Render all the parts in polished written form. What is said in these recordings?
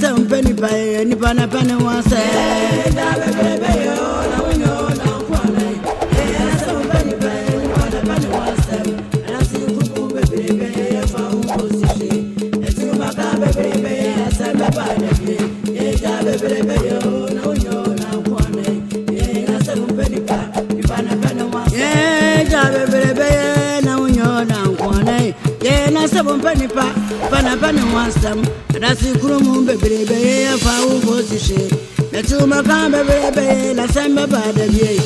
some penny pie, any pana penny one say. Penny wants them, and I see Krum baby, a foul position. The two Macam baby, la samba bad of ye,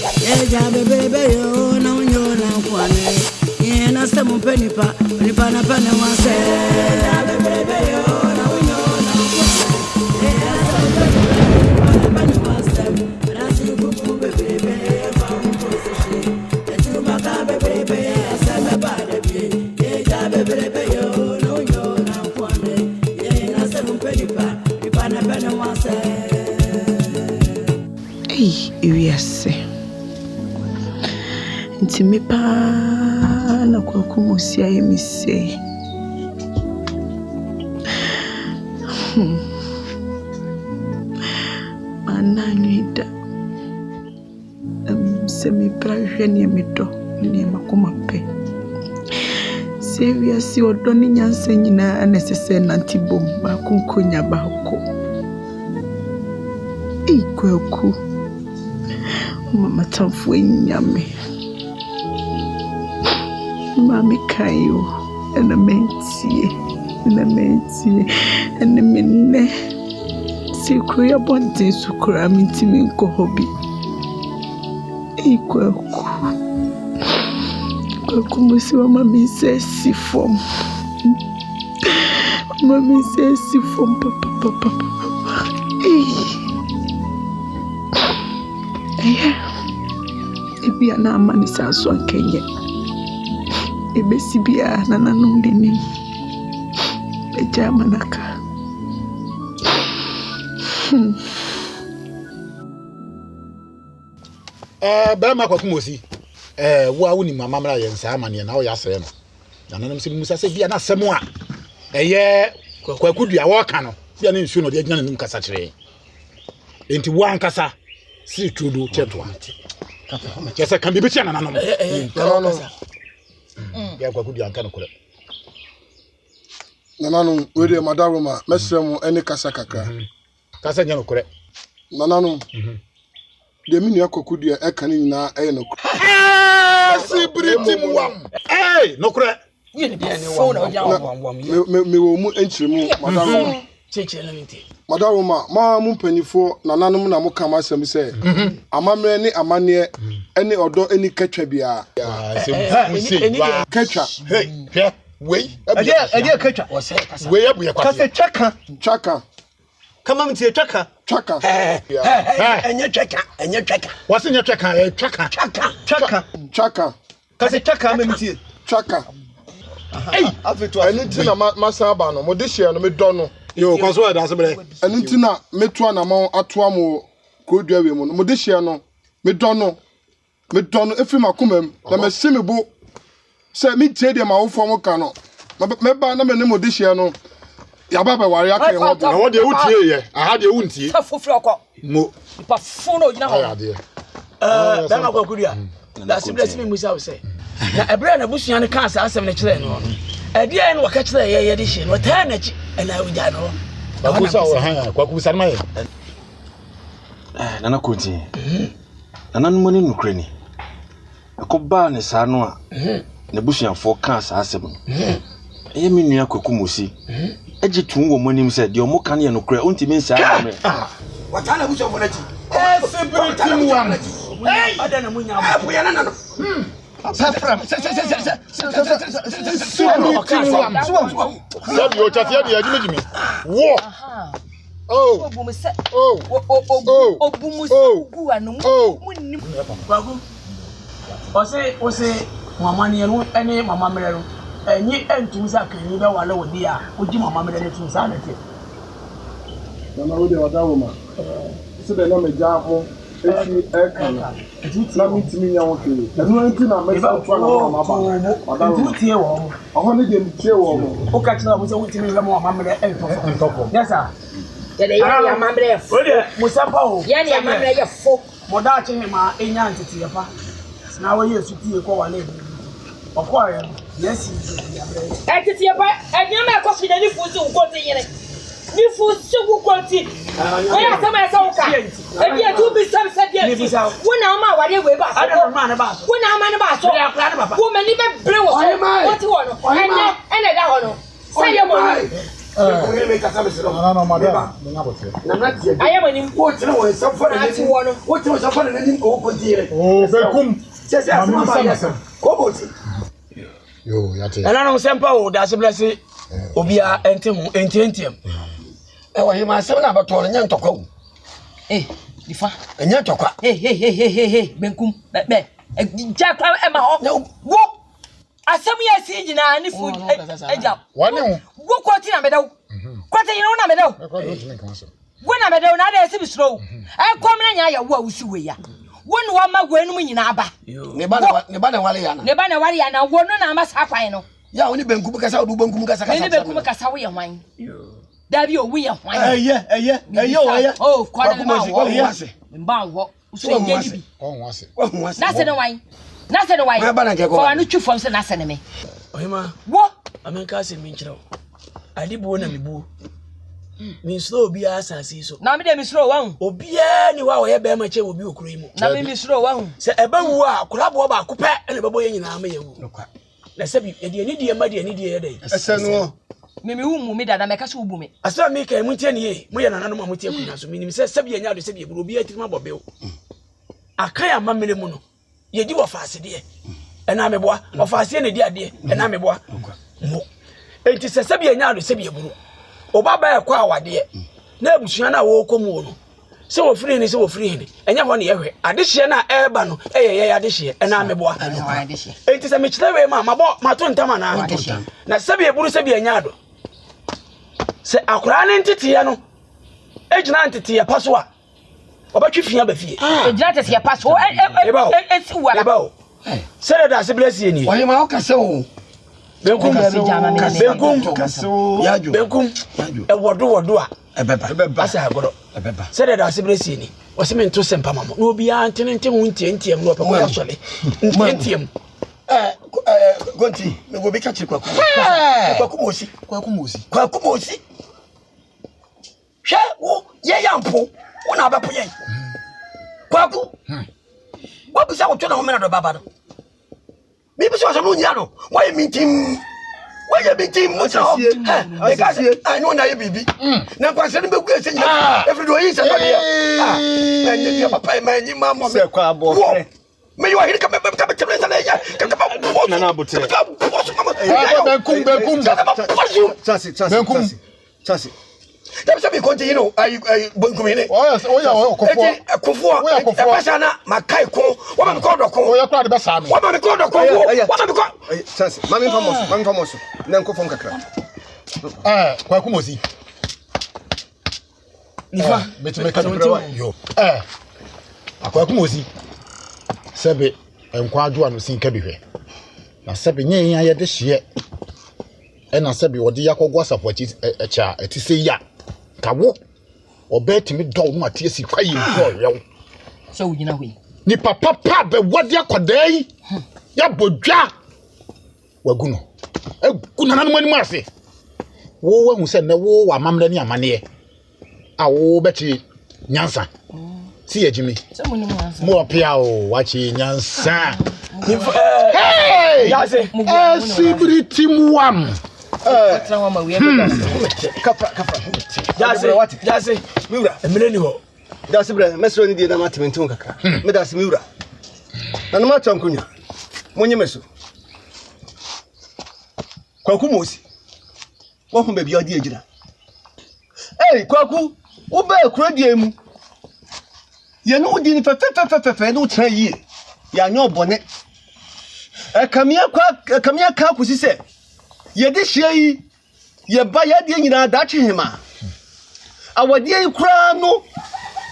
baby, oh, no, you're not one. And I some penny pa, Nipana penny wants Yes, nti me pa na kwakumosia ye mi say mananida se me pra hwene me do ne makoma pe se si odo ni nyansa nyina anesese nantibom ba kunkonya ba ko ikwaku mama tamfo nyame mami kayo ena mentie ena minne sikruya bonte sukura mintimi nko hobi kwaku musi wa mami se sifom papa Ebi ana amani saso ankenye. Ebesi bia na nanum denim. Eja manaka. Bema kwa kumosi. Wo awuni mama mra ye nsa amane na wo ya sere no. Na nanam se musa se bia na semo a. Eye kwa kudua wo ka no. Bia na nsu no de agina nanum kasa kire. Enti wo ankasa si tudu chetwa. Kesa kan bibi chana nanom. No. Ya kwa kudi anka no kure. Nananu we de madaroma mesremu ene kasa kakra. Kasa nya no kure. Nananu. De minu akokudi e kan nyina e no kure. Si britim wam. No kure. Ye ne phone wam. Me wo mu enchiremu madaroma. Cheche na nti. Madaroma ma mu mpanifo nananum na mu kama asem se amamre ni amane ene odo eni katwa bia. Katwa. Hey, wei. Ade katwa. Wei abu ya kwase. Kase chaka. Kama mtie chaka. Enye chaka. Wase nya chaka, chaka. Kase chaka mtie. Chaka. Afetu eni na masaba no modishia no me dono. Yo, kwaso ada asebere. Eni na metu na ma atoa mo kodua we mu no modishia no me dono efi makomam na me semebo se me tie de ma wo fo ka no me ba na me ne modishia no ya ba ba ware aka ho na wo de wutie ye aha de wuntie ta foforo akọ mo pa fono gina ho ade da na kwakudua da sibile simi musa wo se na ebere na busua ne kan sa asem ne kire no ade en waka kire ye de hye no ta na chi na uja no kwakusa wo ha kwakusa na ye nana koti nana no mani nukre ni akoba ne sa no a na busuafo kan sa asem no eye me nua kwakumosi eji tun wo monim se de omo kan ye nukre ontimi nsa amre wata na busuafo na chi everything one ada na munya abu ya nana no Safram. Sabi o chafia de ajimejimi. Wo. Oh. Obumu anu munnim. Kwagu. Ose mama ne no ene mama mere no. Enyi entum sa kan ni be wale wodi a oji mama mere ne tun sa na te. Na wo de wada wo ma. Se de na me ja mo esi ekana. Na mitimi nya wo kele. Enu enti na me sa twa na mama ba. Ntu tie wo mo. Oho ne de tie wo mo. O ka tina mo se wutimi we mama mere entofo. Yes sir. Yɛde yɛ amambrɛ fo. Musapa o. Yɛne amambrɛ yɛ fo. Moda che ma enya ntete yepa. Na wo yesu tie ko wale. Okoye no. Yes, tete yepa, enyama ko fi ni fuzi ukoti yene. Ni fuzi ukoti. Oya sama esa uka. Ebi etu bi sam se dia. Wona ma wale we ba so. Wona ma ne ba so. Wo mani be bre wo. What wo no? Ene da ho no. Say ye mo. No, madam. Ayamani wo tire wo sam fa na ni wo no. Wo tire wo sam fa na ni ko ko dire. Oh, bekum. Sese asema ba yesa. Ko boti. Yo, yate. Ela no sempa o da se blesse. Obia ente hu entientiam. Wa hima asem na bato nya ntokwa. Difa. Nya ntokwa. Hey, benkum. Be. Jakwa e ma ho. Wo. Asem ya si nyina ni fu eja. Wane ho. Wo kwoti na medaw. Kwoti nyina na medaw. Wo na medaw na da ese bisro. E kom na nya ya wo awusi we ya. Wonu wa ma gwenum nyina aba. Ne ba na wale yana. Ne ba na wale yana wonu na ma sa kwan no. Ya woni benkum kasa odu benkum kasa. Ne benkum kasa wo ye hwan. Dabi o wo ye hwan. Eye. Oh, kwa na ma wo. Eye. Mba wo. So ye bi. Oh, wase. Na se ne wan. Na se ne wan. Me ba na ke ko. Fa wanu twu fam se na se ne me. Ohima. Wo. Amenka se mi nkyerɛ. Adibo na mibu. Mi slow obi asase so. Na me de mi slow wan. Obia ni wa wo ye be ma che obi okuro yi mu. Na me mi slow wan. Se eba wu a kolabo ba akopɛ ene bebo ye nyina ma ye wu. Na sebi ye de ani die ma de ani die ye dai. Esenu. Me wu mu me dada me ka so wu me. Asa mi kai muntie ne ye. Mo ye nananom ma mutie kunya so. Minim se sebi enya do sebi eburu obi atirima bobew. Akan amamele mu no. Ye di wo faase de. Ena me boa. Wo faase ne di ade. Ena me boa. Mo. Enti se sebi enya do sebi eburu. Obaba e kwa awade na abusua na wo komu no se wo firi ni se wo firi ni enya ho ne yehwe adehye na eba no ye adehye na meboa enti se me kire we ma to ntama na sebi eburu sebi enya do se akura ne ntete no ejina ntete ya paso a obetwe fia ba fie ejina ntete ya paso esi wala eba se da se bless ni Oye ma o kase o. Benkum Yajo. Benkum e wodo a Ebeba. asa agodo Ebeba. se da asibresi ni o se mento sempa mamo no obi antente hu ntiem no peko ya sole ntiem Gonti, me go be ka chiri kwaku. Kwaku mosi. Hwe wo ye yampo wo na abepo yen kwaku wo bisa wo twa na ho mena do baba no mi bisa so no nya no wo ye mintim mo so I know na ye bibi na kwase ne beku ese nya every do yi se no dia enye dia papa ma enyi ma mo se kwa abo me yo ahiri ka me temle sana ya na na bote benkum Chasi. Dem se bi konti you know I benkum ni oh yes akofo pesa na makai ko wo ma ko do ko oh ya kra de besa me wo ma ko do ko wo ma ko Chasi. Mami famoso. Na nko fom kakra. kwa kumosi nifa betime ka dubra yo akwa kumosi sebe enkwa adwo no sin ka bihwe na sebe nyen ya de hye na sebe wode yakogwa sapochi echa etise ya kawo obetimi do no atie si kwayi mpo yew so wugina hwe ni papa be wode akodai ya bodwa waguno eguna nanu mani ase wo wahu se ne wo wa mamre ni amane a wo beti nyansa si ejimi mo pia o wachi nyansa hey yase sibriti muam Kafra. yase miura emele ni ho Dasi bre, mesro ni die na matementu kakra. Me dasi miura. Na no matam kunya. Monye meso. Kwaku mosi. Wo hu baabi odi agina. Kwaku, wo ba akura die mu. Ye no di ni fe no tra yie. Ya nya obone. Kamia ka kusi se. Ye de hye yi. Ye ba ya de nyina da twe hema. Awade yi kura no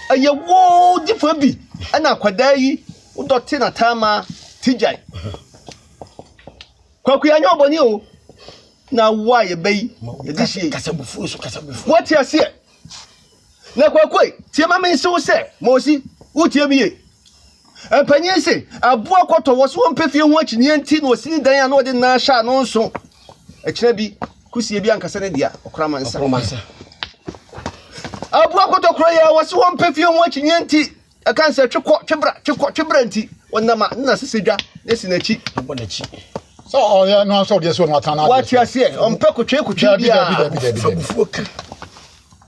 aye wo difa bi ana kwada yi udote na tama tijai kwaku ya nyoboni o na wa ye bai ye dishi kasabufu what you say Na kwakoi, tie ma men so se, Mosi, wo tie mi ye. Empanyin se, aboa kwoto wo so mpefie ho akini anti na osini dan ya na ode na sha no nso. Ekire bi, kusie bi ankasa ne dia, okra mansa. Aboa kwoto kro ya wo so mpefie ho akini anti, aka nse twebra anti, wonama na sesedwa esi na chi, abɔ na chi. So ya no so de so no atana. What you say? Ompe kotwe bia.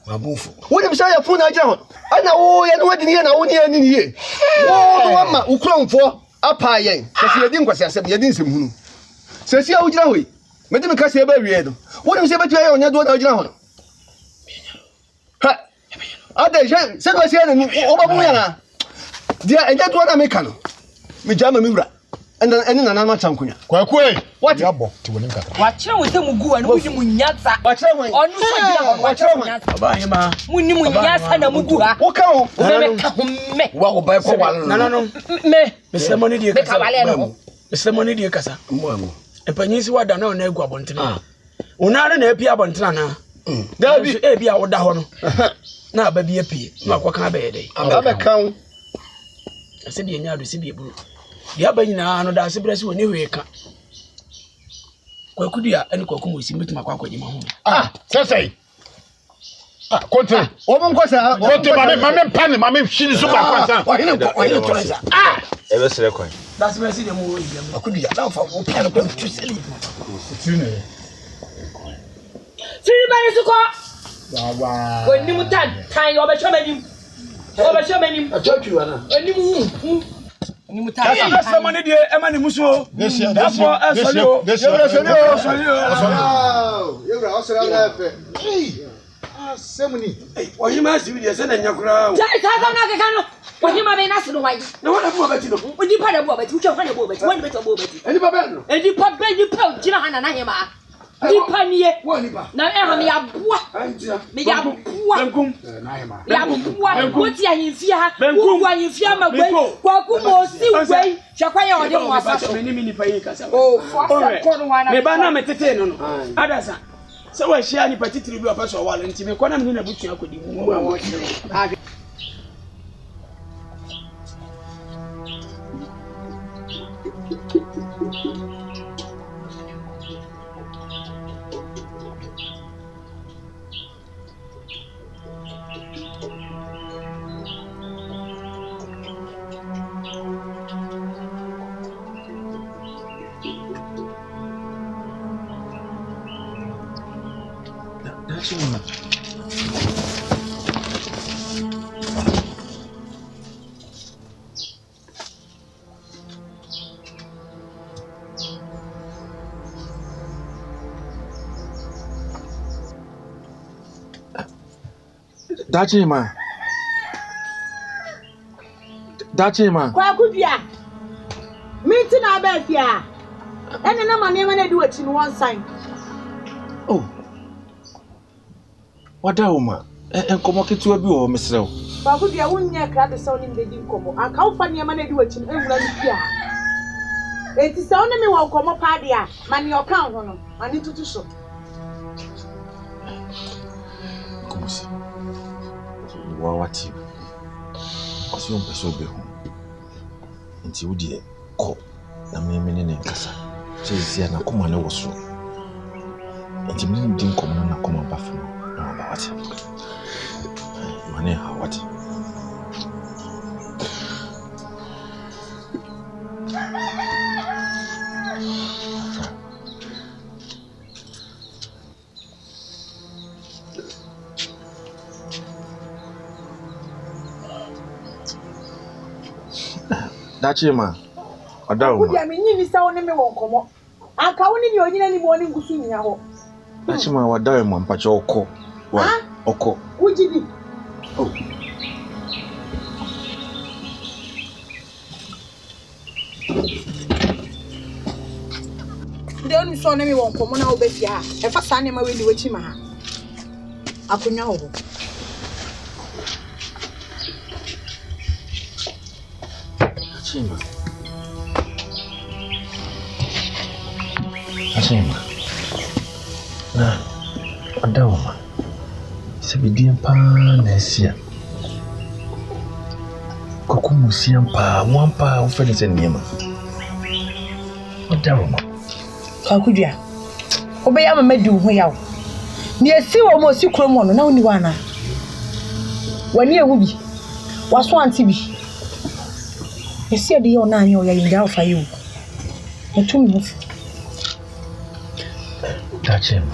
Mabufu. Wo dem say ya fun aja ho. Ana wo ye no wadi ne na wo ne ani ne. Wo no ma ukronfo apa yen. Kasi yedi nkwasi asem yedi nsem hunu. Sesi a wo gina hoi. Me dem kasi e ba wie do. Wo dem say betu ya onya do na wo gina ho. Ha. Ada je se ko se na wo ba mu ya na. Dia enja do na me ka no. Me jama me wura. And nana ma chankunya. Kwakwe. What? Yabo ti woni nkata. Wachira wo se mugu anu wuni munyatsa. Wachira wo. Onu so gina wachira munyatsa. Baba hima. Muni munyatsa na mugu ha. Wo ka wo. Me ka me. Wa go bai ko wal. No. Me. Me semoni die kasa. Me ka wale no. Me semoni die kasa. Mbo. Empanyin si wada na na egu abontena. Unare na epi abontena na. Dabi e bia wo da ho no. Na ba bi apie. Ma kwa kan ba ye dai. Aba kan. Ase bi enya do se bi eburu. Ya ba nyina no da se brese woni hweka. Kwakudua ani kwaku mosi metuma kwa kwagye ma ho. Sesei. Konte. Wo mo nkosa. Konte mame pane mame hwini so ba kwasa. Wa hine toresa. Ebe sere kwan. That's me see dem wo yi. Kwakudua na fa wo piano kwa tu seli. Tune. Tiri ba ni suko. Baba. Woni mu tan yo ba chamanim. Oba chamanim. Achochu wana. Oni mu. Ni muta. Kasa semoni die ema ni muso. Desio. Yewra osera na efe. Semoni. Ohima si die se na nyakura. Sa na keka no. Ohima be na se no wai. Na wona fu abati no. Odi pa da bu abati, uche fa da bu abati, woni beto bu abati. Eni pa be no. Edi pa be ni pa jina hana na hema. Di pa niye. Woni pa. Na e ha me ya boa. Antia. Me ya boa. Benkum. Na hema. Ya boa. Woti ahimfia ha. Wo ahimfia magwai. Kwaku mo si gwai. Hwekwa ya ode mo asa so. Me ni ni pa yi kasa. Oh, fa ko no wana. Me ba na metete no no. Adasa. Se wa hia ni patitiri bi opeso wale nti me kona me na butua akodi mu. Dachima. Kwakudua. Minti na abafia. Ene na mane ma na di wachi no one sign. Oh. Wada uma. Enkomo ketua bi wo mesrew. Kwakudua wonnya kra de se woni mbedi nkomo. Aka wo fa ne ma na di wachi no ewura ni pia. Enti se woni me wo nkomo pa de a, mane o kan ho no. Mane tutu so. Komosi. Wawati. Osi on peso be ho. Nti wodi ko na me ne nkasa. Chezi na kuma ne wo so. Nti me ndi nkomo na kuma ba fu na ba wati. Mane ha wati. Dachima. Adauma. Kwakudua me nyi ni se woni me wo nkomo. Aka woni ni onyina ni mo ni ngusu nya ho. Dachima wadauma mpacho oko. Wa oko. Ujidi. Oh. Nde oni so na me wo nkomo na obefia. E fa sa ne ma we ni wachi ma ha. Akunya ho. Dachima. Na. Adauma. Sabidian Panesia. Kokumusiampa, Wampa, Offense and Yama. What down? Kakudia. Obeyama medu who near see almost you crom on, no one. When you will be, was one to be. You see the old 9 year in down for you. A 2 minutes. Touch him.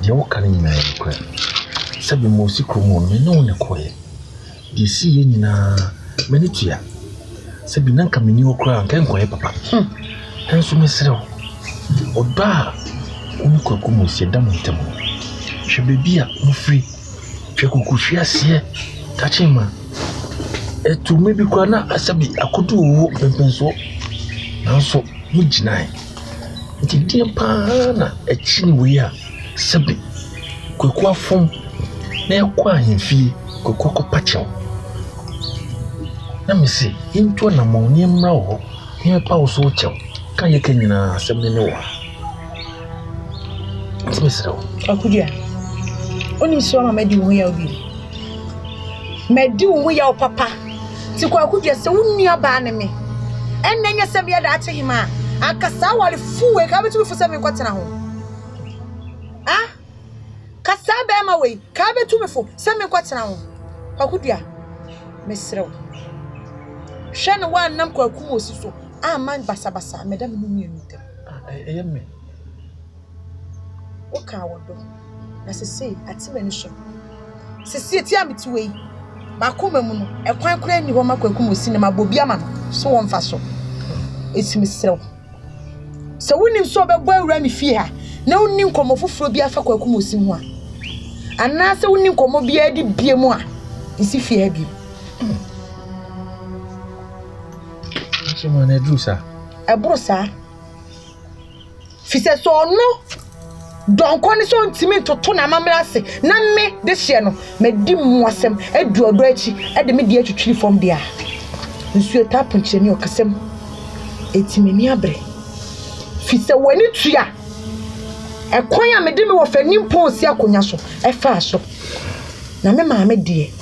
The old canning man, Sabi Mosi Cromon, no one acquire. The sea in Menitia. Sabi Nanka Minio crown can go, papa. And so, Miss Row. Or da, Uncocumus, your damn should be no free. Chakukushia see, touching man. To maybe Grana, Asabi, I could do walk and pencil. Now, so, which night? It's a dear pana, a chin we are. Sabi, Quaqua from near Quine fee, Coco Pacho. Let me see, into an ammonium row, near Paul Socho. Can you can in 7 hour? It's Miss Row. Kakudia. Only so I made you will be. Medu we are papa. To Kakudia so near Baname. And then you said that to him. I Casawa fool wake up to for 7 quarters home. Ah? Casaba my way, Cabe to me for 7 quarters home. Kakudia. Miss Row. Shanna one number so. Ah, man, Basabasa, Madame Numita. I am me. What can I do? As I say, at Simenisha. Society, I'm it way. Macumamuno, a quite cranny woman could cinema Bobiaman, so on fashion. It's myself. So when you saw the boy Remy fear, no new come of Phobia for Cocumusima. And now so when you come of Biadi Biamoa, is if you have you. A brossa. Fisa so no. Don't call it on Timmy to Tona Mamasi. Nan me this year no. Me dim wasem. Edu odoechi. Ede me die to tree from there. Nsu etapun cheni okasem. Etimi ni abre. Fisa wani tua. Ekwan ya me dim wo fanim ponsi akonya so. Efa so. Na me ma me die.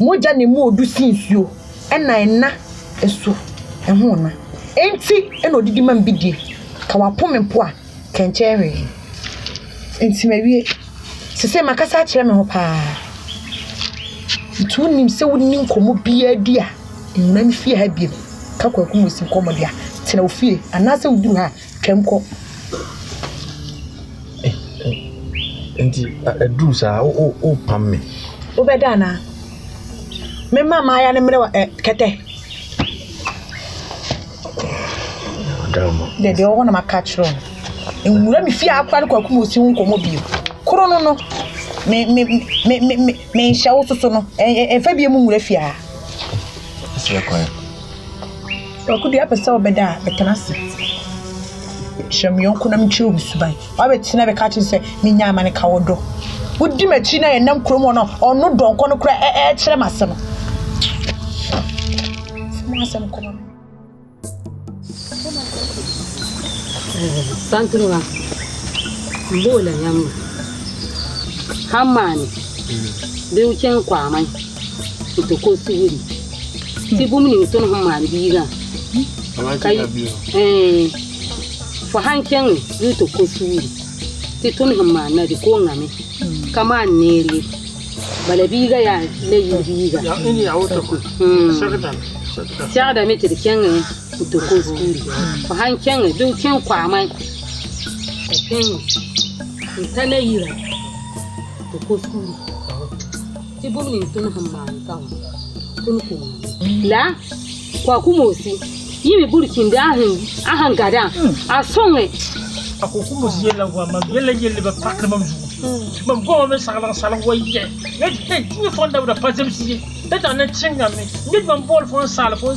Moja ne mu odu sinsuo. Ena esu. Ehuna. Enti eno didi man bidie. Ka wapome mpo a kenchewe. Enti mewie. Sese makasa akire me ho pa. Ntu nim se woni nkomo bia dia. Enuna mi fie ha biem. Ka kwaku mosi nkomo dia. Tena ofie anase uduru ha twemko. Enti aduru sa o pam me. Obeda na. Me mama ya ne mre kete. De ona makachro. Enwura mi fie akwa kwaku mosi nkomo bio. Koro no me nshawo soso no efa bie mu nwura fie ha. Sia kwa. Okudi apesa obeda betanase. Shamion kuna mchiru bisubai. Wabetina be kachi se minya amane kawodo. Wudi machi na yenam kromo no ono donko no kura kire masem. Masem kono. Santrua. Mbola nyamma. Hamani. Deuchen kwa mai. Utoko siwiri. Tibumni mtono hamani biga. Kai for hankyang yuto kosuri titun hamana di ko ngame kama neli balabiga ya leyibiga ya ini auto ko shada meti di kyang yuto kosuri for hankyang du kyan kwamai kin intale yira to kosuri tibumni tun hamana ka tun ko la kwa kumosi yimi burkin da ahan gada a sonwe akukumu yela kwa magela yele ba pakra mamju mam go me sala waye ne ti fonda da pazem si da na chinga me ne mam bol fon sala ko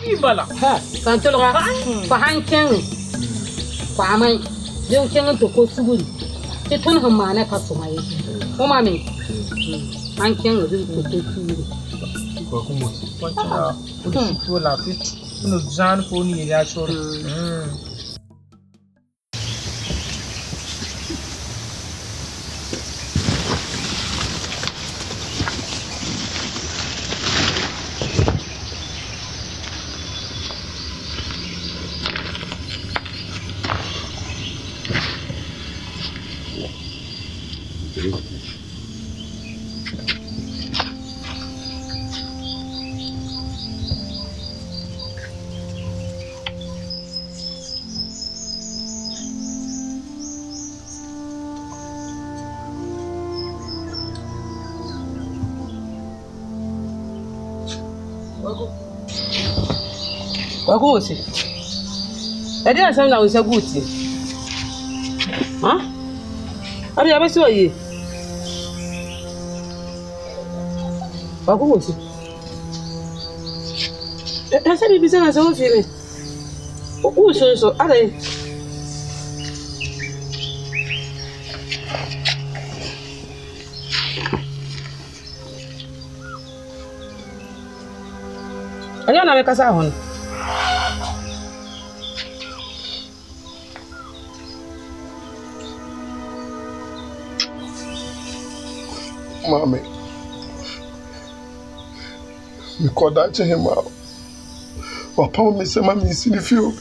ni bala ha santolga fa hanken fa mai de ken to ko suguri te ton hamana ka so mai o mami hanken de to suguri como pode o lá no zano por ni ya so Wako wosi. Edi asem na wosi guti. Ha? Abi abesi oye. Wako wosi. Asa bi bisa na se wo fi mi. O so ale. Anya na me kasa hon. Mommy, me called that to him out. Papa, me say, "Mommy, see the field."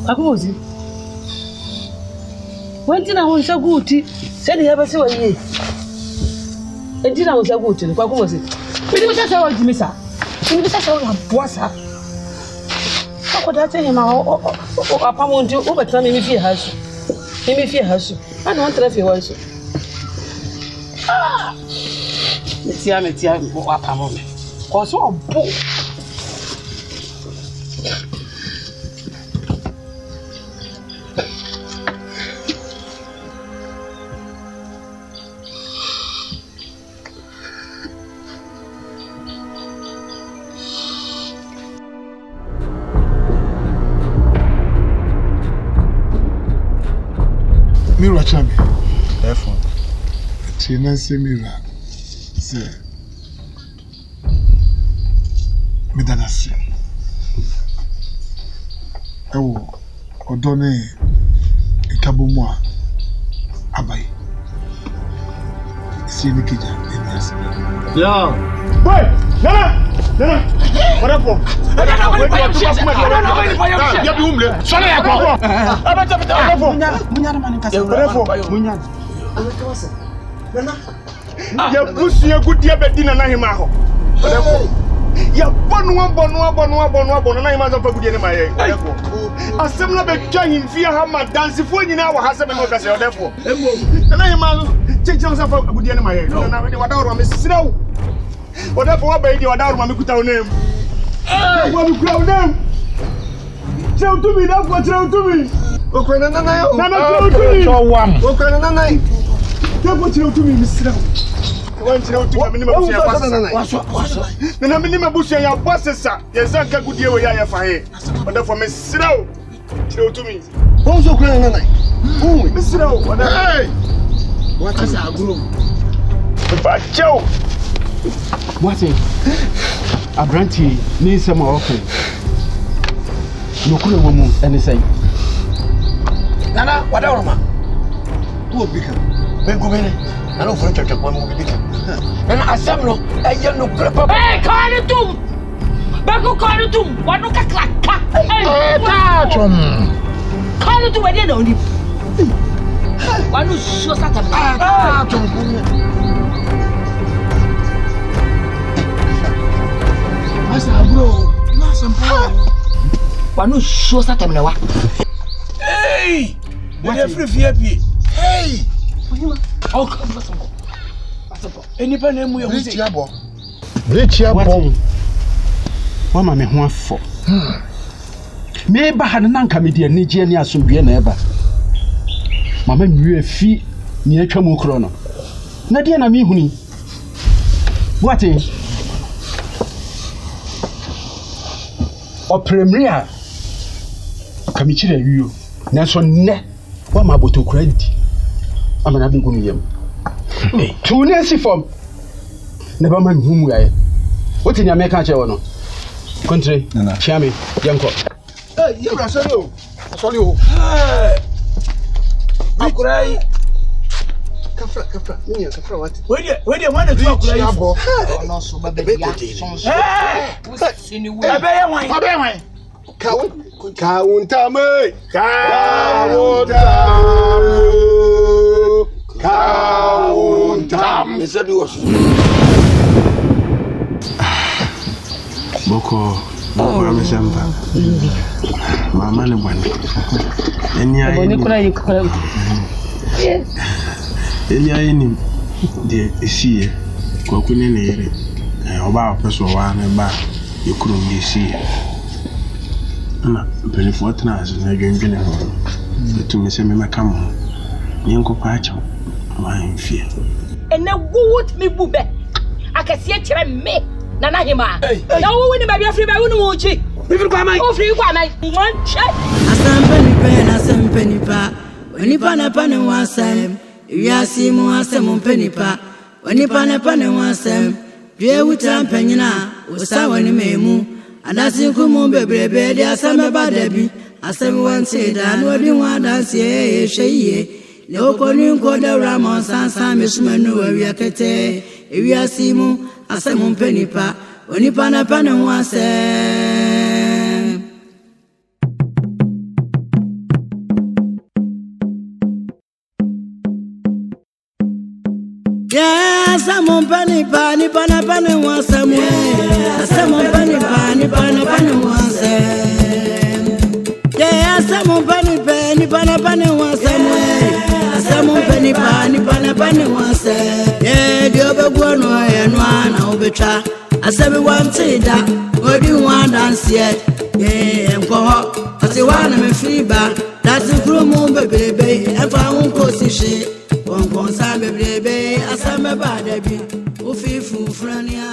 Akuzi. Wenti na won saguti. Said he ever say wa ye. Enti na won saguti kwa kumosi. Bidi bisa sa wa jimisa. Bidi bisa sa wa boasa. Akoda te hema o apamo nti o betra me fie hasu. Me fie hasu. Ana won tra fie hasu. Metia o apamo me. Ko so obo. Mira chami. Therefore. Tina se mira. Se. Midanasi. Ewo. Odone. Ikabumwa. Abai. Si nikija. Emiasi. Yeah. Wait! Nana! What up? Whatever what baby or down, mammy put our name. What you crown them? Tell to me, that's what tell to me. Okay, no, one. Okay, no. Tell what you to me, Mr. One tell to me, the minimum bush and your bosses, sir. Yes, I can good deal with your fire. Whatever, Miss Snow. Tell to me. Also, crying, oh, Miss Snow, what is our groom? But Joe. What is Abranti needs some more often. No cool woman, anything. Nana, whatever, man. Who will become? Ben Gomez, I don't French at one will become. And I said, no, I yell no crap. Hey, call it to Baku call it to one look at crack. Call it to where they don't live. One who shows that bro, Wanu show sa temle wa. Hey! What free VIP? Hey! Oh, come on. Any pen name we are Rich Yabo. What me ho afọ. Me ba ha na nka me de ani je ani asomdwe na eba. Mama nwie fi ni atwa mu kro no. Na de na me huni. What is o premier kamichire wiyo nanso ne wa maboto credit amana bi gunu yem tu ne si form ne ba man humu yae woti nya me ka che wono kontre chiame yanko You are sorry. Sorry. Akurai. Kafra, minha, kafra what? Where you want to talk like Yabo. No so baby ya. Abey Kauntame. Kauntam. Ese Dios. Boko Ramesamba. Mama ne bwana. Eni ayi. Boni kula yikora. Elia enim de esie kwaku ne ne yere oba opeso wa na ba yekurum de esie na benefo tena as na dwendwene ho to me se me maka mo nyenko pa cha ma enfie ene woot me bube akasie kire me na na hima na wo wini ba bia free ba wonu wo chi me free kwa mai o free kwa mai one check asampeni pa wenipa na pane wasem wiasi mu asem mpenipa wenipa na pane wasem dwe wuta mpanyina usawa ni memu adasi kumu bebrebe de asame badabi asem wanse da no di wadanse ye hweye le okoni nko da ramon sansa mesumanu awiakete wiasi mu asem mpenipa wenipa na pane wasem Someone penny pani pana pani one somewhere. Someone penny pani pana pani one sem. Yeah, someone penny pana pani one somewhere. Someone penny pani pana pani one sem. Yeah, the other one and one I'll be try. I said we want to that. What do you want dance yet? Yeah, I'm go. I say one I'm a fever. That's the crew moon baby. If I won't cause shit. One sabe brebe asame badabi ofifu frania